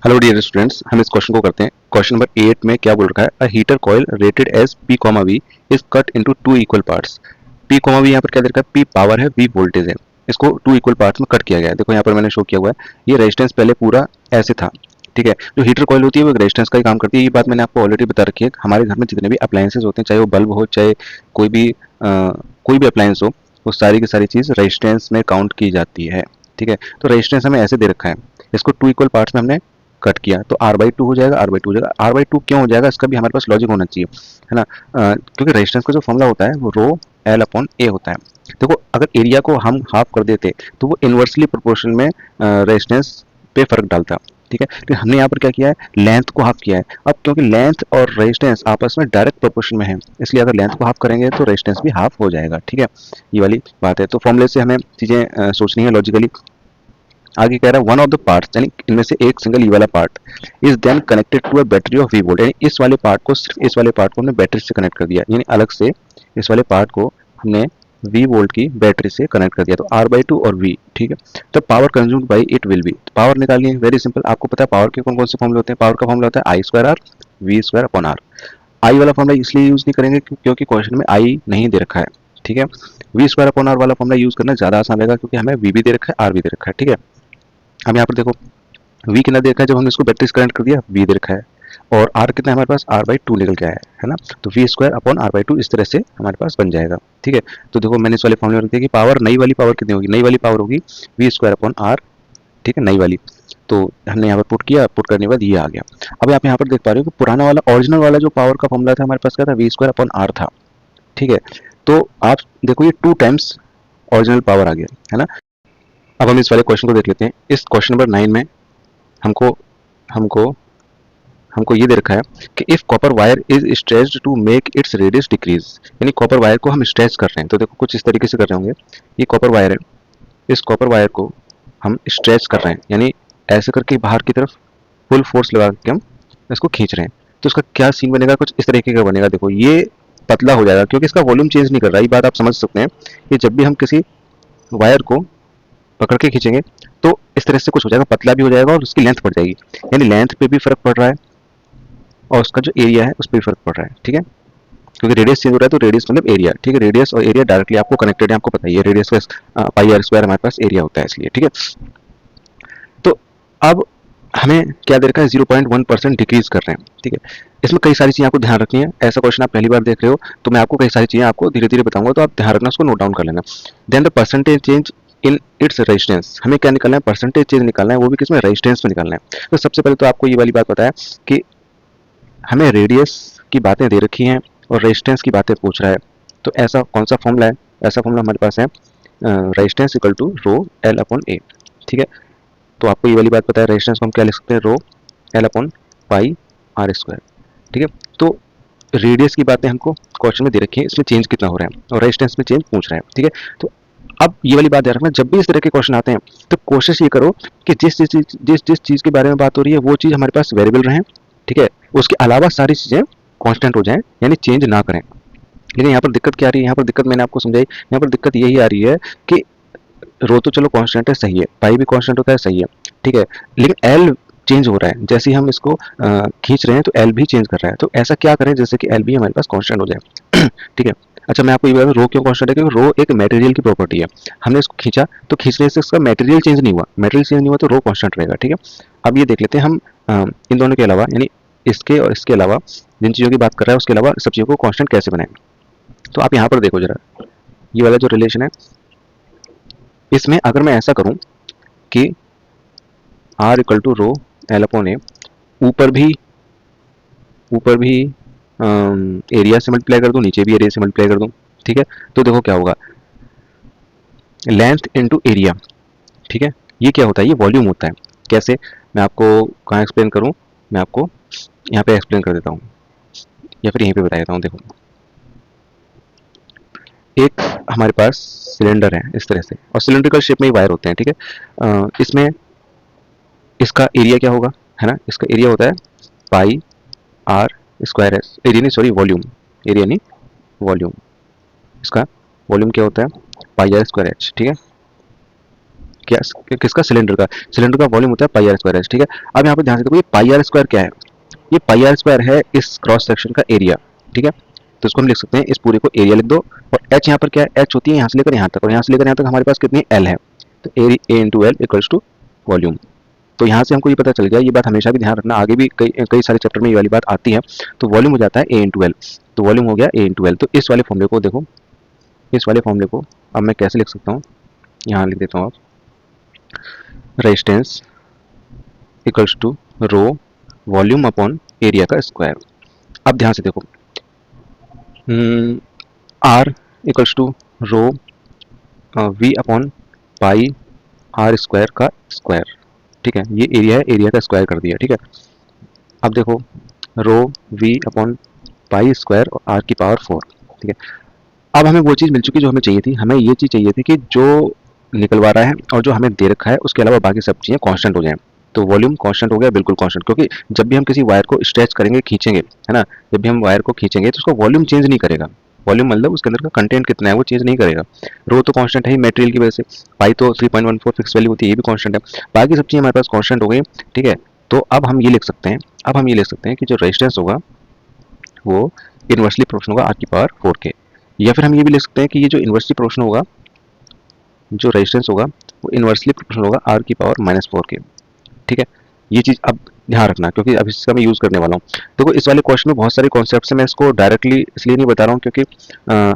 Hello dear students, हम इस question को करते हैं। क्वेश्चन नंबर 8 में क्या बोल रखा है? A heater coil rated as P, V is cut into two equal parts. P, V यहाँ पर क्या दे रखा है? P पावर है, V वोल्टेज है। इसको टू इक्वल पार्ट्स में कट किया गया है। देखो यहाँ पर मैंने शो किया हुआ है। ये रेजिस्टेंस पहले पूरा ऐसे था, ठीक है। जो हीटर कॉइल होती है वो रेजिस्टेंस का ही काम करती है। ये बात मैंने आपको ऑलरेडी बता रखी है। हमारे घर में जितने भी अप्लायंसेज होते हैं, चाहे वो बल्ब हो, चाहे कोई भी अप्लायंस हो, वो सारी की सारी चीज़ रेजिस्टेंस में काउंट की जाती है, ठीक है। तो रेजिस्टेंस हमें ऐसे दे रखा है, इसको टू इक्वल पार्ट्स में हमने कट किया तो R/2 हो जाएगा, R/2 हो जाएगा। R/2 क्यों हो जाएगा, इसका भी हमारे पास लॉजिक होना चाहिए, है ना। क्योंकि रेजिस्टेंस का जो फॉर्मूला होता है वो रो एल अपॉन ए होता है। देखो, अगर एरिया को हम हाफ कर देते तो वो इन्वर्सली प्रोपोर्शन में रेजिस्टेंस पे फर्क डालता, ठीक है। तो हमने यहाँ पर क्या किया है, लेंथ को हाफ किया है। अब क्योंकि लेंथ और रेजिस्टेंस आपस में डायरेक्ट प्रोपोर्शन में है, इसलिए अगर लेंथ को हाफ करेंगे तो रेजिस्टेंस भी हाफ हो जाएगा, ठीक है। ये वाली बात है। तो फॉर्मूले से हमें चीज़ें सोचनी है लॉजिकली। आगे कह रहा है वन ऑफ द पार्ट्स, यानी इनमें से एक सिंगल ये वाला part is then connected to a battery of V volt, यानी इस वाले पार्ट को, सिर्फ इस वाले पार्ट को हमने बैटरी से कनेक्ट कर दिया, यानी अलग से इस वाले पार्ट को हमने वी वोल्ट की बैटरी से कनेक्ट कर दिया। तो R/2 और V, ठीक है। तो power consumed by it will be, power निकालनी है, वेरी सिंपल। आपको पता है पावर के कौन कौन से फॉर्मूले होते हैं। पावर का फॉर्मूला होता है I²R V²/R। आई वाला फॉर्मूला इसलिए यूज नहीं करेंगे क्योंकि क्वेश्चन में आई नहीं दे रखा है, ठीक है। V²/R वाला फॉर्मूला यूज करना ज्यादा आसान रहेगा क्योंकि हमें V भी दे रखा है, R भी दे रखा है, ठीक है। अब यहाँ पर देखो, V कितना दे रखा है, जब हमने इसको बैटरी से कनेक्ट कर दिया V दे रखा है, और R कितना है हमारे पास, R/2 निकल के आया है ना। तो V²/R/2 इस तरह से हमारे पास बन जाएगा, ठीक है। तो देखो मैंने इस वाले फॉर्मूले में रख दिया कि पावर, नई वाली पावर कितनी होगी, नई वाली पावर होगी V²/R, ठीक है, नई वाली। तो हमने यहाँ पर पुट किया, पुट करने के बाद ये आ गया। अब आप यहाँ पर देख पा रहे हो कि पुराना वाला, ओरिजिनल वाला जो पावर का फॉर्मूला था हमारे पास, क्या था, V²/R था, ठीक है। तो आप देखो ये 2 टाइम्स ओरिजिनल पावर आ गया, है ना। अब हम इस वाले क्वेश्चन को देख लेते हैं। इस क्वेश्चन नंबर 9 में हमको हमको हमको ये दे रखा है कि if copper wire is stretched to make its radius decrease, यानी कॉपर वायर को हम स्ट्रेच कर रहे हैं। तो देखो कुछ इस तरीके से कर रहे होंगे। ये कॉपर वायर है, इस कॉपर वायर को हम स्ट्रेच कर रहे हैं, यानी ऐसे करके बाहर की तरफ फुल फोर्स लगा के हम इसको खींच रहे हैं। तो इसका क्या सीन बनेगा, कुछ इस तरीके का बनेगा। देखो ये पतला हो जाएगा क्योंकि इसका वॉल्यूम चेंज नहीं कर रहा है। ये बात आप समझ सकते हैं कि जब भी हम किसी वायर को पकड़ के खींचेंगे तो इस तरह से कुछ हो जाएगा, पतला भी हो जाएगा और उसकी लेंथ बढ़ जाएगी, यानी लेंथ पे भी फर्क पड़ रहा है और उसका जो एरिया है उस पर भी फर्क पड़ रहा है, ठीक है। क्योंकि रेडियस चेंज हो रहा है तो रेडियस मतलब एरिया, ठीक है। रेडियस और एरिया डायरेक्टली आपको कनेक्टेड है, आपको पता ही है। रेडियस का πr² हमारे पास एरिया होता है, इसलिए, ठीक है। तो अब हमें क्या दे रखा है, 0.1% डिक्रीज कर रहे हैं, ठीक है। इसमें कई सारी चीजें आपको ध्यान रखनी है। ऐसा क्वेश्चन आप पहली बार देख रहे हो तो मैं आपको कई सारी चीजें आपको धीरे धीरे बताऊंगा, तो आप ध्यान रखना, उसको नोट डाउन कर लेना। Then the percentage change in its resistance, हमें क्या निकालना है, परसेंटेज चेंज निकालना है, वो भी किसमें, रेजिस्टेंस में निकालना है। तो सबसे पहले तो आपको ये वाली बात पता है कि हमें रेडियस की बातें दे रखी हैं और रेजिस्टेंस की बातें पूछ रहा है। तो ऐसा कौन सा फॉर्मूला है, ऐसा फॉर्मूला हमारे पास है, resistance equal to rho L upon A, ठीक है। तो आपको ये वाली बात पता है, रेजिस्टेंस को हम क्या लिख सकते हैं, रो एल अपॉन πr², ठीक है। तो रेडियस की बातें हमको क्वेश्चन में दे रखी है, इसमें चेंज कितना हो रहा है और रेजिस्टेंस में चेंज पूछ रहा है, ठीक है। तो अब ये वाली बात याद रखना, जब भी इस तरह के क्वेश्चन आते हैं तो कोशिश ये करो कि जिस चीज के बारे में बात हो रही है वो चीज हमारे पास वेरिएबल रहे, ठीक है। उसके अलावा सारी चीजें कांस्टेंट हो जाएं, यानी चेंज ना करें। लेकिन यहाँ पर दिक्कत क्या आ रही है, यहाँ पर दिक्कत मैंने आपको समझाई। यहाँ पर दिक्कत यही आ रही है कि रो तो चलो कांस्टेंट है, सही है, पाई भी कांस्टेंट होता है, सही है, ठीक है। लेकिन एल चेंज हो रहा है, जैसे ही हम इसको खींच रहे हैं तो एल भी चेंज कर रहा है। तो ऐसा क्या करें जैसे कि एल भी हमारे पास कांस्टेंट हो जाए ठीक है। अच्छा, मैं आपको ये बता दूं रो क्यों कांस्टेंट है, क्योंकि रो एक मटेरियल की प्रॉपर्टी है। हमने इसको खींचा तो खींचने से इसका मटेरियल चेंज नहीं हुआ, मटेरियल चेंज नहीं हुआ तो रो कांस्टेंट रहेगा, ठीक है। अब ये देख लेते हैं हम इन दोनों के अलावा, यानी इसके और इसके अलावा जिन चीज़ों की बात कर रहा है उसके अलावा सब चीज़ों को कांस्टेंट कैसे बनाएं। तो आप यहाँ पर देखो जरा, ये वाला जो रिलेशन है, इसमें अगर मैं ऐसा करूं कि R equal to rho L upon A, ऊपर भी एरिया से मल्टीप्लाई कर दूं, नीचे भी एरिया से मल्टीप्लाई कर दूं, ठीक है। तो देखो क्या होगा, लेंथ इनटू एरिया, ठीक है। ये क्या होता है, ये वॉल्यूम होता है। कैसे, मैं आपको कहाँ एक्सप्लेन करूं, मैं आपको यहाँ पे एक्सप्लेन कर देता हूँ या फिर यहीं पे बता देता हूँ। देखो, एक हमारे पास सिलेंडर है इस तरह से, और सिलेंड्रिकल शेप में ही वायर होते हैं, ठीक है। इसमें इसका एरिया क्या होगा, है ना, इसका एरिया होता है πr²s, एरिया नहीं, सॉरी, वॉल्यूम, एरिया नहीं, वॉल्यूम। इसका वॉल्यूम क्या होता है, πr²h, ठीक है। क्या किसका, सिलेंडर का वॉल्यूम होता है पाई आर स्क्वायर एच, ठीक है। अब यहाँ पे ध्यान से देखो, ये पाई आर स्क्वायर क्या है, ये पाई आर स्क्वायर है इस क्रॉस सेक्शन का एरिया, ठीक है। तो इसको हम लिख सकते हैं, इस पूरे को एरिया लिख दो, और एच यहाँ पर क्या है, एच होती है यहाँ से लेकर यहाँ तक, और यहाँ से लेकर यहाँ तक हमारे पास कितनी एल है, तो A into L equals to volume. तो यहाँ से हमको ये पता चल गया, ये बात हमेशा भी ध्यान रखना, आगे भी कई कई सारे चैप्टर में ये वाली बात आती है। तो वॉल्यूम हो जाता है ए इंटू एल, तो वॉल्यूम हो गया ए इंटू एल। तो इस वाले फॉर्मूले को देखो, इस वाले फॉर्मूले को अब मैं कैसे लिख सकता हूँ, यहाँ लिख देता हूँ, आप resistance equals to rho volume upon area का स्क्वायर। अब ध्यान से देखो, R equals to rho V upon pi R square का स्क्वायर, ठीक है। ये एरिया है, एरिया का स्क्वायर कर दिया, ठीक है। अब देखो, रो वी अपॉन पाई स्क्वायर और आर की पावर 4, ठीक है। अब हमें वो चीज़ मिल चुकी जो हमें चाहिए थी, हमें ये चीज़ चाहिए थी कि जो निकलवा रहा है और जो हमें दे रखा है उसके अलावा बाकी सब चीज़ें कांस्टेंट हो जाएं। तो वॉल्यूम कांस्टेंट हो गया, बिल्कुल कांस्टेंट, क्योंकि जब भी हम किसी वायर को स्ट्रेच करेंगे, खींचेंगे, है ना, जब भी हम वायर को खींचेंगे तो उसका वॉल्यूम चेंज नहीं करेगा। वॉल्यूम मतलब उसके अंदर का कंटेंट कितना है वो चेंज नहीं करेगा। रो तो कांस्टेंट है ही मटेरियल की वजह से, पाई तो 3.14 फिक्स वैल्यू होती है, ये भी कांस्टेंट है, बाकी सब चीज़ें हमारे पास कांस्टेंट हो गई, ठीक है। तो अब हम ये लिख सकते हैं, अब हम ये लिख सकते हैं कि जो रेजिस्टेंस होगा वो इन्वर्सली प्रोपोर्शनल होगा आर की पावर 4 के, या फिर हम ये भी लिख सकते हैं कि ये जो इन्वर्सली प्रोपोर्शनल होगा, जो रेजिस्टेंस होगा वो इन्वर्सली प्रोपोर्शनल होगा आर की पावर -4 के, ठीक है। ये चीज़ अब ध्यान रखना, क्योंकि अभी इसका मैं यूज़ करने वाला हूँ। देखो, इस वाले क्वेश्चन में बहुत सारे कॉन्सेप्ट्स हैं, मैं इसको डायरेक्टली इसलिए नहीं बता रहा हूँ क्योंकि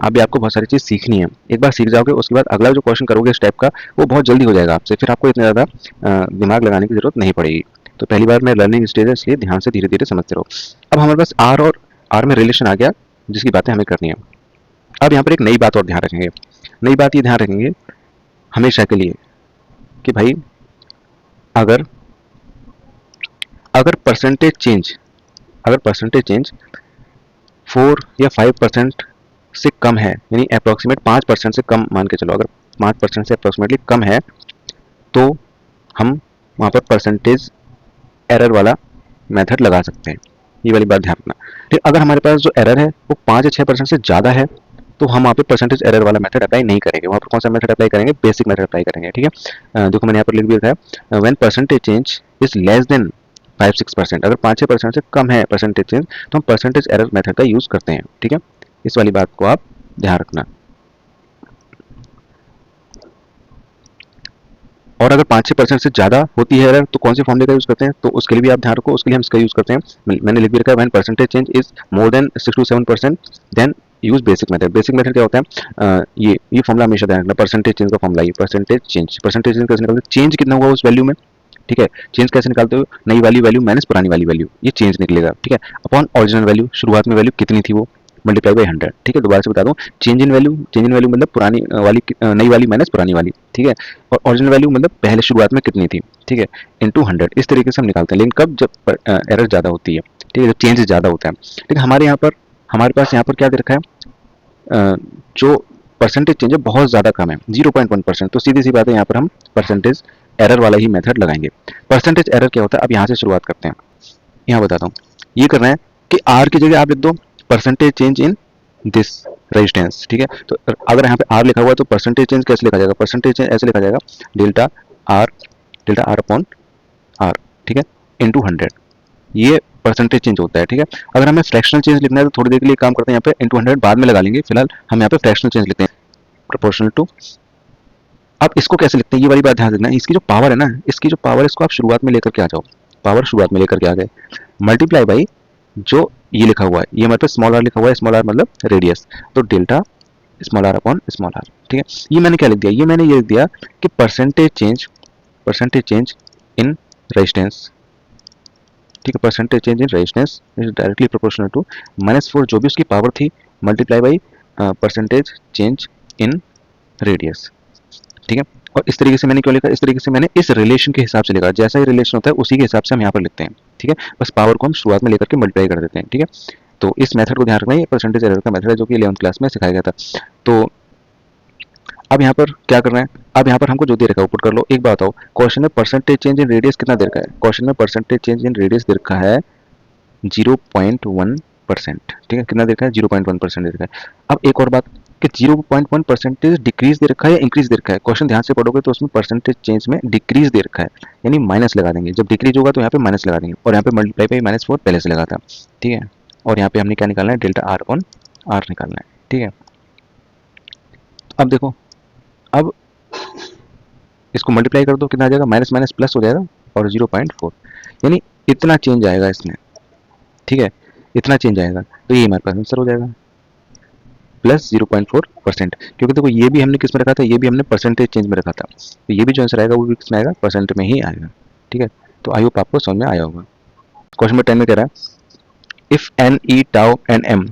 अभी आपको बहुत सारी चीज़ सीखनी है। एक बार सीख जाओगे उसके बाद अगला जो क्वेश्चन करोगे इस टाइप का, वो बहुत जल्दी हो जाएगा आपसे, फिर आपको इतना ज़्यादा दिमाग लगाने की जरूरत नहीं पड़ेगी। तो पहली बार मैं लर्निंग स्टेज है, इसलिए ध्यान से धीरे धीरे समझते रहो। अब हमारे पास आर और आर में रिलेशन आ गया, जिसकी बातें हमें करनी है। अब यहाँ पर एक नई बात और ध्यान रखेंगे, नई बात ये ध्यान रखेंगे हमेशा के लिए कि भाई अगर अगर परसेंटेज चेंज अगर परसेंटेज चेंज 4 या 5% से कम है, यानी अप्रॉक्सीमेट 5% से कम मान के चलो, अगर 5% से अप्रॉक्सीमेटली कम है, तो हम वहाँ पर परसेंटेज एरर वाला मेथड लगा सकते हैं। ये वाली बात ध्यान रखना। फिर अगर हमारे पास जो एरर है वो 5 या 6% से ज़्यादा है, तो हम वहाँ पे परसेंटेज एरर वाला मेथड अप्लाई नहीं करेंगे। वहाँ पर कौन सा मेथड अप्लाई करेंगे, बेसिक मेथड अप्लाई करेंगे, ठीक है। देखो मैंने यहाँ पर लिख भी रखा है, when percentage change is less than 5-6%, अगर 5-6% से कम है परसेंटेज चेंज, तो हम परसेंटेज एरर मेथड का यूज़ करते हैं, ठीक है। इस वाली बात को आप ध्यान रखना। और अगर 5-6% से ज़्यादा होती है एरर, तो कौन से फॉर्मूले का यूज़ करते हैं, तो उसके लिए भी आप ध्यान रखो, उसके लिए हम इसका यूज़ करते हैं। मैंने लिख भी रखा है, when percentage change is more than 6 to 7%, then use basic method. Basic method क्या होता है, ये फॉर्मूला हमेशा ध्यान रखना, परसेंटेज चेंज का फॉर्मूला, ये परसेंटेज चेंज कैसे निकालते हैं, चेंज कितना हुआ उस वैल्यू में, ठीक है। चेंज कैसे निकालते हो, नई वाली वैल्यू माइनस पुरानी वाली वैल्यू, ये चेंज निकलेगा, ठीक है, अपॉन ओरिजिनल वैल्यू, शुरुआत में वैल्यू कितनी थी वो, मल्टीप्लाई बाई 100, ठीक है। दोबारा से बता दूं, चेंज इन वैल्यू मतलब पुरानी वाली नई वाली माइनस पुरानी वाली, ठीक है, और ओरिजिनल वैल्यू मतलब पहले शुरुआत में कितनी थी, ठीक है, इनटू 100। इस तरीके से हम निकालते हैं, लेकिन कब, जब एरर ज़्यादा होती है, ठीक है, जब चेंज ज़्यादा होता है। लेकिन हमारे पास यहाँ पर क्या दे रखा है, जो परसेंटेज चेंज है बहुत ज़्यादा कम है, 0.1%, तो सीधी सी बात है, यहाँ पर हम परसेंटेज एरर वाला ही मेथड लगाएंगे। परसेंटेज एरर क्या होता है, अब यहाँ से शुरुआत करते हैं, यहाँ बताता हूँ। ये करना है कि आर की जगह आप लिख दो percentage change in this resistance, ठीक है। तो अगर यहाँ पे आर लिखा हुआ है तो परसेंटेज चेंज कैसे लिखा जाएगा, परसेंटेज चेंज ऐसे लिखा जाएगा, डेल्टा आर अपॉन आर, ठीक है, इनटू 100, ये परसेंटेज चेंज होता है, ठीक है। अगर हमें फ्रैक्शनल चेंज लिखना है तो थोड़ी देर के लिए काम करते हैं, यहाँ पे इनटू 100 बाद में लगा लेंगे, फिलहाल हम यहाँ पे फ्रैक्शनल चेंज लिखते हैं, प्रोपोर्शनल टू। अब इसको कैसे लिखते हैं, ये वाली बात ध्यान देना, इसकी जो पावर है ना, इसकी जो पावर है इसको आप शुरुआत में लेकर के आ जाओ, पावर शुरुआत में लेकर के आ गए, मल्टीप्लाई बाई जो ये लिखा हुआ है, ये मतलब स्मॉल आर लिखा हुआ है, स्मॉल आर मतलब रेडियस, तो delta small r upon small r, ठीक है। ये मैंने क्या लिख दिया, ये मैंने ये लिख दिया कि परसेंटेज चेंज इन रेजिस्टेंस, ठीक है, percentage change in resistance is directly proportional to -4 जो भी उसकी पावर थी, multiply by percentage change in radius, ठीक है। और इस तरीके से मैंने क्यों लिखा, इस तरीके से मैंने इस रिलेशन के हिसाब से लिखा, जैसा ही रिलेशन होता है उसी के हिसाब से हम यहाँ पर लिखते हैं, ठीक है। बस पावर को हम शुरुआत में लेकर के मल्टीप्लाई कर देते हैं, ठीक है। तो इस मेथड को ध्यान रखना, ये परसेंटेज एरर का मेथड है जो कि 11th क्लास में सिखाया गया था। तो अब यहाँ पर क्या करना है, अब यहाँ पर हमको जो दे रखा है ऊपर कर लो। एक बात बताओ, क्वेश्चन में परसेंटेज चेंज इन रेडियस कितना दे रखा है, क्वेश्चन में परसेंटेज चेंज इन रेडियस दे रखा है 0.1%, ठीक है, कितना दे रखा है, 0.1% दे रखा है। अब एक और बात, कि 0.1 परसेंटेज डिक्रीज दे रखा है या इंक्रीज दे रखा है। क्वेश्चन ध्यान से पढ़ोगे तो उसमें परसेंटेज चेंज में डिक्रीज दे रखा है, यानी माइनस लगा देंगे। जब डिक्रीज होगा तो यहाँ पे माइनस लगा देंगे, और यहाँ पे मल्टीप्लाई पे -4 पहले से लगा था, ठीक है। और यहाँ पे हमने क्या निकालना है, डेल्टा आर ऑन आर निकालना है, ठीक है। अब देखो, अब इसको मल्टीप्लाई कर दो, कितना आ जाएगा, माइनस माइनस प्लस हो जाएगा और 0.4, यानी इतना चेंज आएगा इसमें, ठीक है, इतना चेंज आएगा। तो ये हमारे पास आंसर हो जाएगा प्लस 0.4%, क्योंकि देखो ये भी हमने किस में रखा था, ये भी हमने परसेंटेज चेंज में रखा था, तो ये भी जो आंसर आएगा वो भी किस में आएगा, परसेंट में ही आएगा, ठीक है। तो आई होप आपको समझ में आया होगा। क्वेश्चन नंबर 10 में कह रहा है if n e tau and m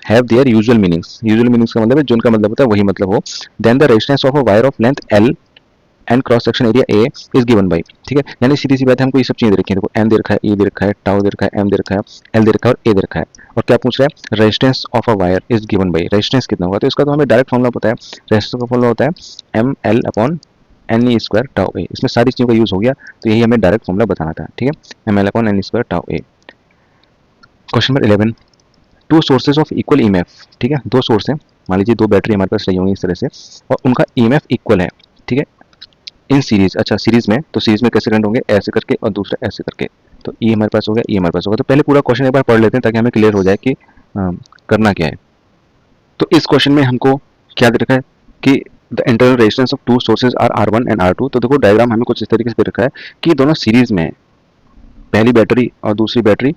have their usual meanings, usual meanings का मतलब है जो उनका मतलब होता है वही मतलब हो, then the resistance of a wire of length L and cross section area A is given by, ठीक है। यानी सीधी सी बात है, हमको ये सब चीजें दे रखी है, देखो एन दे रखा है, ई दे रखा है, टाउ दे रखा है, एम दे रखा है, एल दे रखा है और ए दे रखा है, और क्या पूछ रहा है, resistance of a wire is given by, resistance कितना होगा, तो इसका तो हमें डायरेक्ट फॉर्मूला पता है, रेजिस्टेंस का फॉर्मूला होता है M L upon N E square tau A, इसमें सारी चीज़ों का यूज हो गया, तो यही हमें डायरेक्ट फॉर्मूला बताना था, ठीक है, M L upon N E square tau A. Question number 11, two sources of equal EMF, ठीक है, दो सोर्स हैं, मान लीजिए दो बैटरी हमारे पास रही होंगी इस तरह से, और उनका ईएमएफ इक्वल है, ठीक है, इन सीरीज, अच्छा सीरीज में, तो सीरीज में कैसे करंट होंगे, ऐसे करके और दूसरा ऐसे करके, तो ये हमारे पास हो गया, ये हमारे पास होगा। तो पहले पूरा क्वेश्चन एक बार पढ़ लेते हैं ताकि हमें क्लियर हो जाए कि करना क्या है। तो इस क्वेश्चन में हमको क्या दे रखा है कि the internal resistance of two sources are R1 and R2, तो देखो डायग्राम हमें कुछ इस तरीके से दे रखा है कि दोनों सीरीज में है, पहली बैटरी और दूसरी बैटरी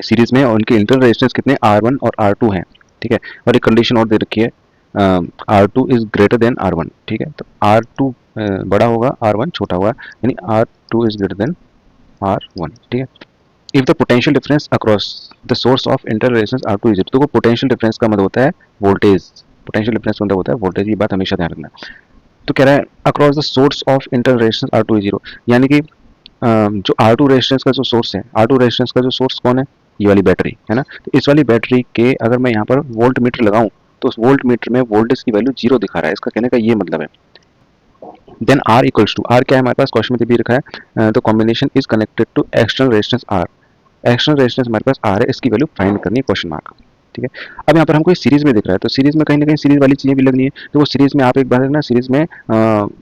सीरीज में, और उनके इंटरनल रेजिस्टेंस कितने R1 और R2 हैं, ठीक है। और एक कंडीशन और दे रखी है, R2 is greater than R1, ठीक है, तो R2 बड़ा होगा, R1 छोटा होगा, यानी R2 is greater than R1, ठीक है। If the potential difference across the source of internal resistance R2 is, तो पोटेंशियल डिफरेंस का मतलब होता है वोल्टेज, पोटेंशियल डिफरेंस मतलब होता है वोल्टेज, ये बात हमेशा ध्यान रखना। तो कह रहा है across the source of internal resistance R2 is 0, यानी कि जो R2 रेजिस्टेंस का जो सोर्स है, R2 रेजिस्टेंस का जो सोर्स कौन है, ये वाली बैटरी है ना, तो इस वाली बैटरी के अगर मैं यहाँ पर वोल्ट मीटर लगाऊं तो उस वोल्ट मीटर में वोल्टेज की वैल्यू 0 दिखा रहा है, इसका कहने का ये मतलब है। Then R equals to, R क्या है हमारे पास क्वेश्चन में भी रखा है, the combination is connected to external resistance R, external resistance हमारे पास आर है, इसकी वैल्यू फाइंड करनी है, क्वेश्चन मार्क, ठीक है। अब यहाँ पर हमको सीरीज में दिख रहा है, तो सीरीज में कहीं ना कहीं सीरीज वाली चीजें भी लगनी है, तो वो सीरीज में आप एक बात देखना, सीरीज में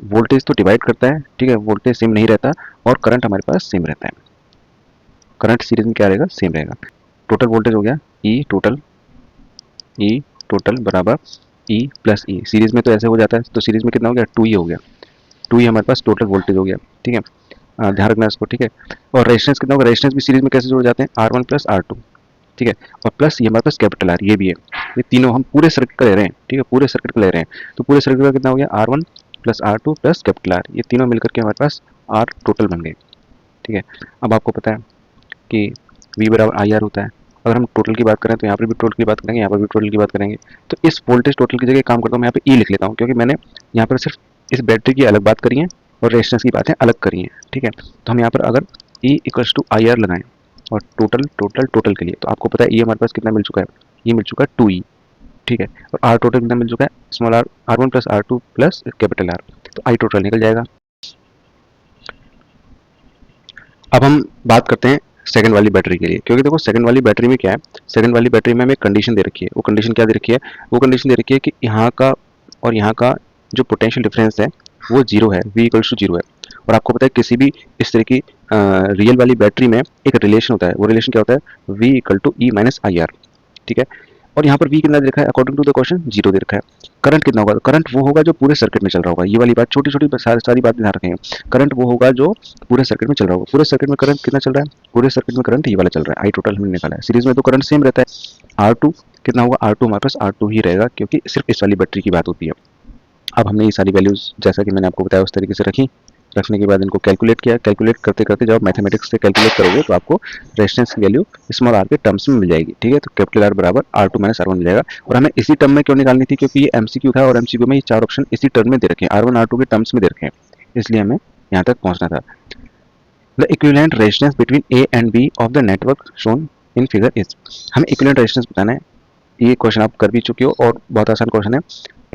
वोल्टेज तो डिवाइड करता है, ठीक है, वोल्टेज सेम नहीं रहता, और करंट हमारे पास सेम रहता है, करंट सीरीज में क्या रहेगा, सेम रहेगा। टोटल वोल्टेज हो गया ई टोटल बराबर ई प्लस ई, सीरीज में तो ऐसे हो जाता है, तो सीरीज में कितना हो गया, 2 हो गया, 2 हमारे पास टोटल वोल्टेज हो गया, ठीक है, ध्यान रखना इसको, ठीक है। और रेजिस्टेंस कितना होगा, रेजिस्टेंस भी सीरीज में कैसे जुड़ जाते हैं, R1 प्लस R2, ठीक है, और प्लस ये हमारे पास कैपिटल आर, ये भी है, ये तीनों हम पूरे सर्किट का ले रहे हैं, ठीक है, पूरे सर्किट का ले रहे हैं, तो पूरे सर्किट का कितना हो गया, R1 plus R2 plus capital are, ये तीनों मिलकर के हमारे पास R टोटल बन गए, ठीक है। अब आपको पता है कि V बराबर आई आर होता है, अगर हम टोटल की बात करें तो यहाँ पर भी टोटल की बात करेंगे, यहाँ पर भी टोटल की बात करेंगे, तो इस वोल्टेज टोटल की जगह काम करता हूँ मैं, यहाँ पे ई लिख लेता हूँ, क्योंकि मैंने यहाँ पर सिर्फ इस बैटरी की अलग बात करी है और रेजिस्टेंस की बातें अलग करी हैं, ठीक है। तो हम यहाँ पर अगर E equals to I R लगाएं और टोटल टोटल टोटल के लिए, तो आपको पता है ये हमारे पास कितना मिल चुका है, ये मिल चुका है 2E, ठीक है, और आर टोटल कितना मिल चुका है, small r R1 plus R2 plus capital R, तो आई टोटल निकल जाएगा। अब हम बात करते हैं सेकंड वाली बैटरी के लिए, क्योंकि देखो सेकंड वाली बैटरी में क्या है, सेकंड वाली बैटरी में हमें कंडीशन दे रखी है, वो कंडीशन क्या दे रखी है, वो कंडीशन दे रखी है कि यहाँ का और यहाँ का जो पोटेंशियल डिफरेंस है वो 0 है, V इक्वल्स टू 0 है, और आपको पता है किसी भी इस तरह की रियल वाली बैटरी में एक रिलेशन होता है, वो रिलेशन क्या होता है, V equal to E minus I R, ठीक है। और यहाँ पर V कितना दे रखा है, अकॉर्डिंग टू द क्वेश्चन 0 दे रखा है। करंट कितना होगा, करंट वो होगा जो पूरे सर्किट में चल रहा होगा, ये वाली बात छोटी छोटी सारी बात ध्यान रखेंगे, करंट वो होगा जो पूरे सर्किट में चल रहा होगा, पूरे सर्किट में करंट कितना चल रहा है, पूरे सर्किट में करंट ये वाला चल रहा है, आई टोटल हमने निकाला है, सीरीज में तो करंट सेम रहता है, R2 कितना होगा, R2 हमारे पास R2 ही रहेगा, क्योंकि सिर्फ इस वाली बैटरी की बात होती है। अब हमने ये सारी वैल्यूज जैसा कि मैंने आपको बताया उस तरीके से रखी, रखने के बाद इनको कैलकुलेट किया, कैलकुलेट करते करते जब आप मैथमेटिक्स से कैलकुलेट करोगे तो आपको रेजिस्टेंस की वैल्यू स्मॉल आर के टर्म्स में मिल जाएगी, ठीक है, तो कैपिटल आर बराबर R2 माइनस R1 मिल जाएगा। और हमें इसी टर्म में क्यों निकालनी थी, क्योंकि ये एमसीक्यू था और एमसीक्यू में ये चार ऑप्शन इसी टर्म में दे रखे हैं, R1 R2 के टर्म्स में दे रखे हैं, इसलिए हमें यहाँ तक पहुँचना था। The equivalent resistance between A and B of the network shown in figure is, हमें इक्विवेलेंट रेजिस्टेंस बताना है, ये क्वेश्चन आप कर भी चुके हो और बहुत आसान क्वेश्चन है।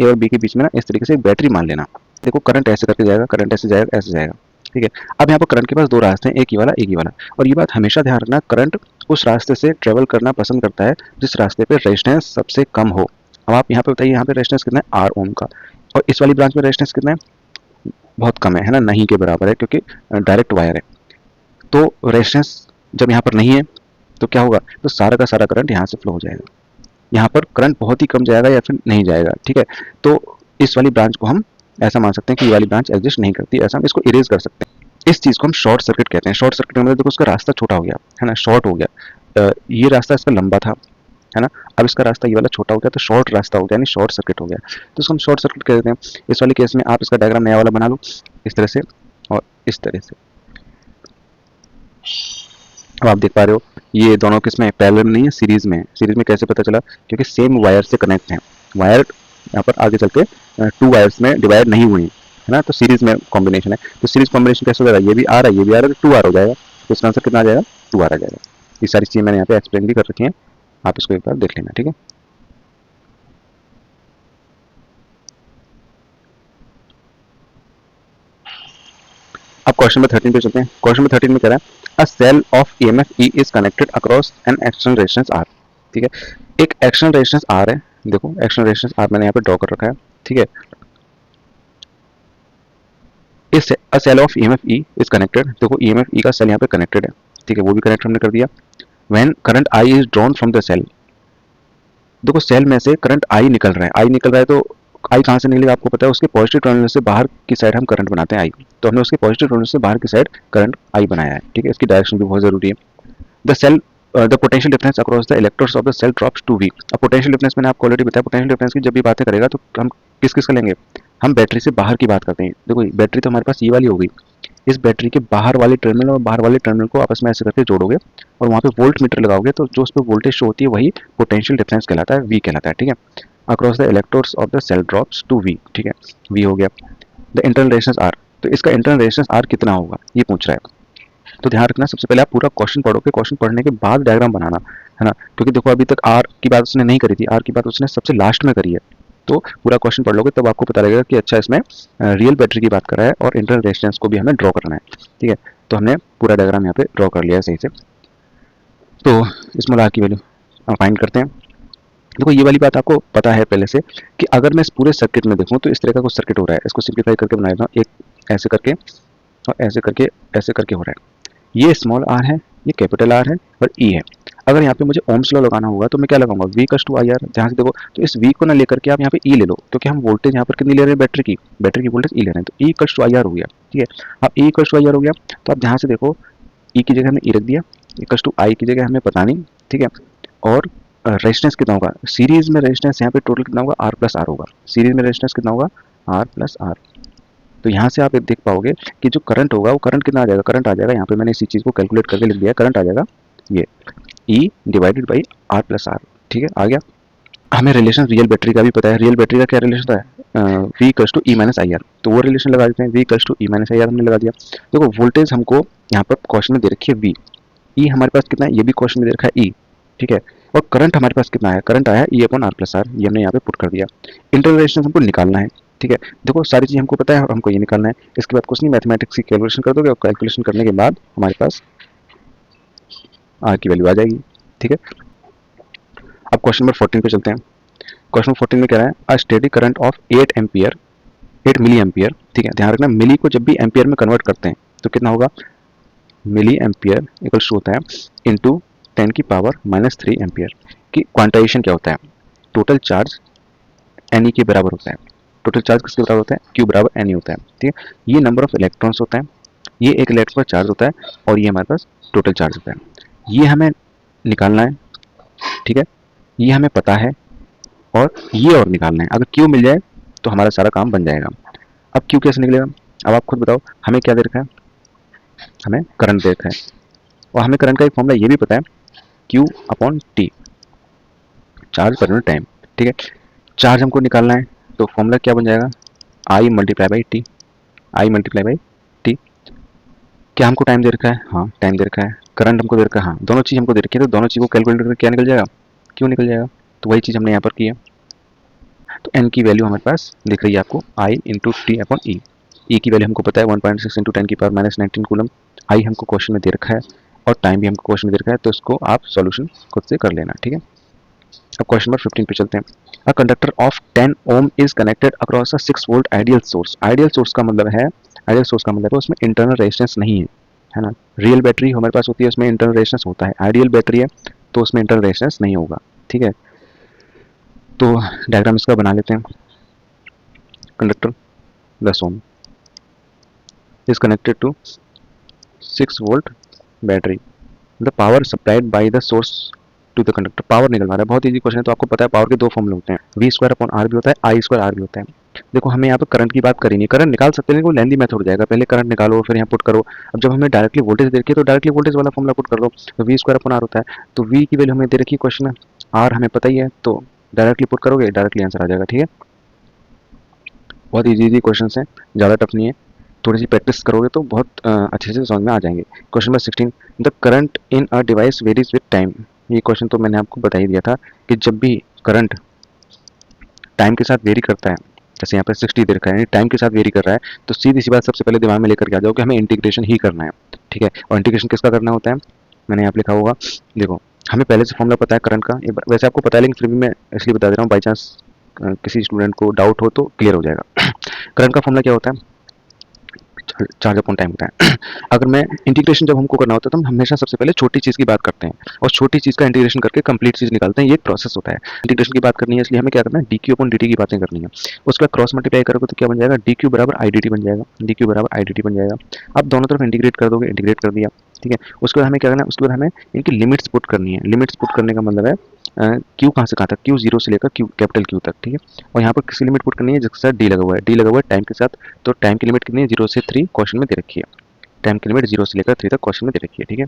ए और बी के बीच में ना इस तरीके से एक बैटरी मान लेना, देखो करंट ऐसे करके जाएगा, करंट ऐसे जाएगा, ऐसे जाएगा, ठीक है। अब यहाँ पर करंट के पास दो रास्ते हैं, एक ही वाला एक ही वाला, और ये बात हमेशा ध्यान रखना, करंट उस रास्ते से ट्रेवल करना पसंद करता है जिस रास्ते पे रेजिस्टेंस सबसे कम हो। अब आप यहाँ पे बताइए, यहाँ पे रेजिस्टेंस कितना है, आर ओम का, और इस वाली ब्रांच में रेजिस्टेंस कितना है, बहुत कम है ना, नहीं के बराबर है, क्योंकि डायरेक्ट वायर है। तो रेजिस्टेंस जब यहाँ पर नहीं है तो क्या होगा, तो सारा का सारा करंट यहाँ से फ्लो हो जाएगा, यहाँ पर करंट बहुत ही कम जाएगा या फिर नहीं जाएगा, ठीक है। तो इस वाली ब्रांच को हम ऐसा मान सकते हैं कि ये वाली ब्रांच एग्जिस्ट नहीं करती, ऐसा हम इसको इरेज कर सकते हैं। इस चीज़ को हम शॉर्ट सर्किट कहते हैं। शॉर्ट सर्किट का मतलब देखो उसका रास्ता छोटा हो गया है ना, शॉर्ट हो गया। ये रास्ता इसका लंबा था, है ना, अब इसका रास्ता ये वाला छोटा हो गया, तो शॉर्ट रास्ता हो गया, यानी शॉर्ट सर्किट हो गया, तो इसको हम शॉर्ट सर्किट कहते हैं। इस वाले केस में आप इसका डायग्राम नया वाला बना लो इस तरह से और इस तरह से। अब आप देख पा रहे हो ये दोनों किसमें पैरेलल में नहीं है, सीरीज में है। सीरीज में कैसे पता चला, क्योंकि सेम वायर से कनेक्ट हैं। वायर यहाँ पर आगे चल के 2 वायर्स में डिवाइड नहीं हुई है ना, तो सीरीज में कॉम्बिनेशन है। तो सीरीज कॉम्बिनेशन कैसे हो जाएगा, ये भी आ रहा है, ये भी आ रहा है, तो 2R हो जाएगा, तो इसका आंसर कितना आ जाएगा, 2R आ जाएगा। ये सारी चीज़ें मैंने यहाँ पे एक्सप्लेन भी कर रखी हैं, आप इसको एक बार देख लेना, ठीक है। अब क्वेश्चन नंबर 13 पे चलते हैं। क्वेश्चन नंबर 13 में कह रहा है a cell of EMF E is connected across an external resistance R, ठीक है। एक एक्सटर्नल रेजिस्टेंस आर है, देखो एक्सटर्नल रेजिस्टेंस आर मैंने यहाँ पे ड्रॉ कर रखा है, ठीक है। इस a cell of EMF E is connected, देखो ईएमएफ ई का सेल यहाँ पे कनेक्टेड है, ठीक है, वो भी कनेक्ट हमने कर दिया। When current I is drawn from the cell, देखो सेल में से करंट आई निकल रहा है, आई निकल रहा है, तो आई कहाँ से निकलेगा आपको पता है, उसके पॉजिटिव टर्मिनल से बाहर की साइड हम करंट बनाते हैं आई, तो हमने उसके पॉजिटिव टर्मिनल से बाहर की साइड करंट आई बनाया है, ठीक है। इसकी डायरेक्शन भी बहुत जरूरी है। The cell the potential difference across the electrodes of the cell drops to V. अब पोटेंशियल डिफरेंस मैंने आपको ऑलरेडी बताया, पोटेंशियल डिफरेंस की जब भी बातें करेगा तो हम किस किस का लेंगे, हम बैटरी से बाहर की बात करते हैं। देखो बैटरी तो हमारे पास ये वाली हो गई, इस बैटरी के बाहर वाले टर्मिनल और बाहर वाले टर्मिनल को आपस में ऐसे करके जोड़ोगे और वहाँ पे वोल्ट मीटर लगाओगे, तो जो उस पर वोल्टेज शो होती है वही पोटेंशियल डिफरेंस कहलाता है, वी कहलाता है, ठीक है। Across the electrodes of the cell drops to V, ठीक है, वी हो गया। द इंटरनल रेजिस्टेंस आर, तो इसका इंटरनल रेजिस्टेंस आर कितना होगा ये पूछ रहा है। तो ध्यान रखना, सबसे पहले आप पूरा क्वेश्चन पढ़ोगे, क्वेश्चन पढ़ने के बाद डायग्राम बनाना, है ना, क्योंकि देखो अभी तक आर की बात उसने नहीं करी थी, आर की बात उसने सबसे लास्ट में करी है। तो पूरा क्वेश्चन पढ़ लोगे तब आपको पता लगेगा कि अच्छा इसमें रियल बैटरी की बात कर रहा है और इंटरनल रेजिस्टेंस को भी हमें ड्रॉ करना है, ठीक है। तो हमने पूरा डायग्राम यहाँ पे ड्रॉ कर लिया है सही से। तो इसमें आर की वैल्यू फाइंड करते हैं। देखो ये वाली बात आपको पता है पहले से कि अगर मैं इस पूरे सर्किट में देखूँ तो इस तरह का कुछ सर्किट हो रहा है, इसको सिंप्लीफाई करके बना देता हूँ, एक ऐसे करके और ऐसे करके हो रहा है। ये स्मॉल आर है, ये कैपिटल आर है और ई है। अगर यहाँ पे मुझे ओम्स लॉ लगाना होगा तो मैं क्या लगाऊंगा, V equals to I R. जहाँ से देखो तो इस वी को ना लेकर के आप यहाँ पे ई ले लो, क्योंकि हम वोल्टेज यहाँ पर कितनी ले रहे हैं, बैटरी की वोल्टेज ई ले रहे हैं, तो ई कस टू आई आर हो गया, ठीक है। अब ई कस टू आई आर हो गया, तो आप जहाँ से देखो ई की जगह हमने ई रख दिया, ई कस टू आई की जगह हमें पता नहीं, ठीक है। और रेजिस्टेंस कितना होगा, सीरीज में रेजिस्टेंस यहाँ पे टोटल कितना होगा, आर प्लस आर होगा। सीरीज में रेजिस्टेंस कितना होगा, आर प्लस आर। तो यहाँ से आप एक देख पाओगे कि जो करंट होगा वो करंट कितना आ जाएगा, करंट आ जाएगा, यहाँ पे मैंने इसी चीज़ को कैलकुलेट करके लिख दिया है, करंट आ जाएगा ये E divided by R plus R, ठीक है, आ गया। हमें रिलेशन रियल बैटरी का भी पता है, रियल बैटरी का क्या रिलेशन था, V equals to E minus I R, तो वो रिलेशन लगा देते हैं, V equals to E minus I R हमने लगा दिया। देखो वोल्टेज हमको यहाँ पर क्वेश्चन में दे रखी है वी, ई हमारे पास कितना है ये भी क्वेश्चन में दे रखा है ई, ठीक है। और करंट हमारे पास कितना है, करंट आया E upon R plus r, ये हमने यहाँ पे पुट कर दिया। इंटरनल रेजिस्टेंस हमको निकालना है, ठीक है। देखो सारी चीज़ हमको पता है और हमको ये निकालना है, इसके बाद कुछ नहीं, मैथमेटिक्स की कैलकुलेशन कर दोगे और कैलकुलेशन करने के बाद हमारे पास आर की वैल्यू आ जाएगी, ठीक है। अब क्वेश्चन नंबर 14 पे चलते हैं। क्वेश्चन 14 में कह रहा है a steady current of 8 ampere 8 milli ampere, ठीक है। ध्यान रखना मिली को जब भी एम्पियर में कन्वर्ट करते हैं तो कितना होगा, मिली एम्पियर इक्वल्स होता है इंटू 10 की पावर -3 एम्पियर। की क्वांटाइजेशन क्या होता है, टोटल चार्ज एन ई के बराबर होता है। टोटल चार्ज किसके बराबर होता है, क्यू बराबर एन ई होता है, ठीक है। ये नंबर ऑफ इलेक्ट्रॉन्स होता है, ये एक इलेक्ट्रॉन का चार्ज होता है और ये हमारे पास टोटल चार्ज होता है। ये हमें निकालना है, ठीक है, ये हमें पता है और ये और निकालना है। अगर क्यू मिल जाए तो हमारा सारा काम बन जाएगा। अब क्यू कैसे निकलेगा, अब आप खुद बताओ, हमें क्या दे रखा है, हमें करंट दे रखा है और हमें करंट का एक फॉर्मूला ये भी पता है, Q upon T, charge per unit time, ठीक है। चार्ज हमको निकालना है तो फॉर्मूला क्या बन जाएगा, I multiply by T, I multiply by T. क्या हमको टाइम दे रखा है, हाँ टाइम दे रखा है। करंट हमको दे रखा है, हाँ दोनों चीज़ हमको दे रखी है, तो दोनों चीज़ को कैलकुलेट करके क्या निकल जाएगा, क्यों निकल जाएगा। तो वही चीज़ हमने यहाँ पर की है। तो एन की वैल्यू हमारे पास दिख रही है आपको, आई इंटू टी अपॉन ई। ई की वैल्यू हमको पता है 1.6 इंटू 10 की पावर -19 कूलम। आई हमको क्वेश्चन में दे रखा है और टाइम भी हमको क्वेश्चन में दे रखा है, तो इसको आप सॉल्यूशन खुद से कर लेना, ठीक है। अब क्वेश्चन नंबर 15 पे चलते हैं। A conductor of 10 ohm is connected across a 6 volt ideal source. Ideal source का मतलब है, आइडियल सोर्स का मतलब है उसमें इंटरनल रेजिस्टेंस नहीं है ना। रियल बैटरी हमारे पास होती है, उसमें इंटरनल रेजिस्टेंस होता है। आइडियल बैटरी है तो उसमें इंटरनल रेजिस्टेंस नहीं होगा, ठीक है। तो डायग्राम इसका बना लेते हैं। Conductor 10 ohm is connected to 6 volt battery. The power supplied by the source to the conductor. Power निकलवा रहा है, बहुत इजी क्वेश्चन है। तो आपको पता है पावर के दो फॉर्मूले होते हैं, वी स्क्वायर अपॉन आर भी होता है, आई स्क्वायर आर भी होता है। देखो हमें यहाँ पे करंट की बात करी नहीं, करंट निकाल सकते हैं लेकिन वो लेंदी मेथड हो जाएगा, पहले करंट निकालो फिर यहाँ पुट करो। अब जब हमें डायरेक्टली वोल्टेज दे रखी है तो डायरेक्टली वोल्टेज वाला फॉर्मूला पुट कर लो, तो वी स्क्वायर अपॉन आर होता है। तो वी की वैल्यू हमें दे रखी है क्वेश्चन में, आर हमें पता ही है, तो डायरेक्टली पुट करोगे डायरेक्टली आंसर आ जाएगा, ठीक है। बहुत इजी क्वेश्चन है, ज़्यादा टफ नहीं है, थोड़ी सी प्रैक्टिस करोगे तो बहुत अच्छे से समझ में आ जाएंगे। Question number 16, the current in a device varies with time. ये क्वेश्चन तो मैंने आपको बता ही दिया था कि जब भी करंट टाइम के साथ वेरी करता है, जैसे यहाँ पर 60 दे रखा है, टाइम के साथ वेरी कर रहा है, तो सीधी सी बात सबसे पहले दिमाग में लेकर के आ जाओ कि हमें इंटीग्रेशन ही करना है, ठीक है। और इंटीग्रेशन किसका करना होता है, मैंने यहाँ पे लिखा होगा, देखो हमें पहले से फॉर्मूला पता है करंट का, वैसे आपको पता है लेकिन फिर भी मैं इसलिए बता दे रहा हूँ, बाई चांस किसी स्टूडेंट को डाउट हो तो क्लियर हो जाएगा। करंट का फॉर्मूला क्या होता है, चार्ज अपॉन टाइम होता है। अगर मैं इंटीग्रेशन जब हमको करना होता है तो हम हमेशा सबसे पहले छोटी चीज़ की बात करते हैं और छोटी चीज़ का इंटीग्रेशन करके कंप्लीट चीज़ निकालते हैं, ये एक प्रोसेस होता है। इंटीग्रेशन की बात करनी है इसलिए हमें क्या करना है, D Q upon D T की बातें करनी है। उसके बाद क्रॉस मल्टीप्लाई करोगे तो क्या बन जाएगा, डी क्यू बराबर आई डी टी बन जाएगा, डी क्यू बराबर आई डी टी बन जाएगा। अब दोनों तरफ इंटीग्रेट कर दोगे, इंटीग्रेट कर दिया, ठीक है। उसके बाद हमें क्या करना है, उसके बाद हमें इनकी लिमिट्स पुट करनी है। लिमिट्स पुट करने का मतलब है क्यू कहाँ से कहाँ तक, क्यू जीरो से लेकर क्यू कैपिटल क्यू तक, ठीक है। और यहाँ पर किसी लिमिट पुट करनी है जिसके साथ डी लगा हुआ है, डी लगा हुआ है टाइम के साथ, तो टाइम की लिमिट कितनी है, 0 से 3 क्वेश्चन में दे रखी है। टाइम की लिमिट 0 से लेकर 3 तक क्वेश्चन में दे रखी है, ठीक है।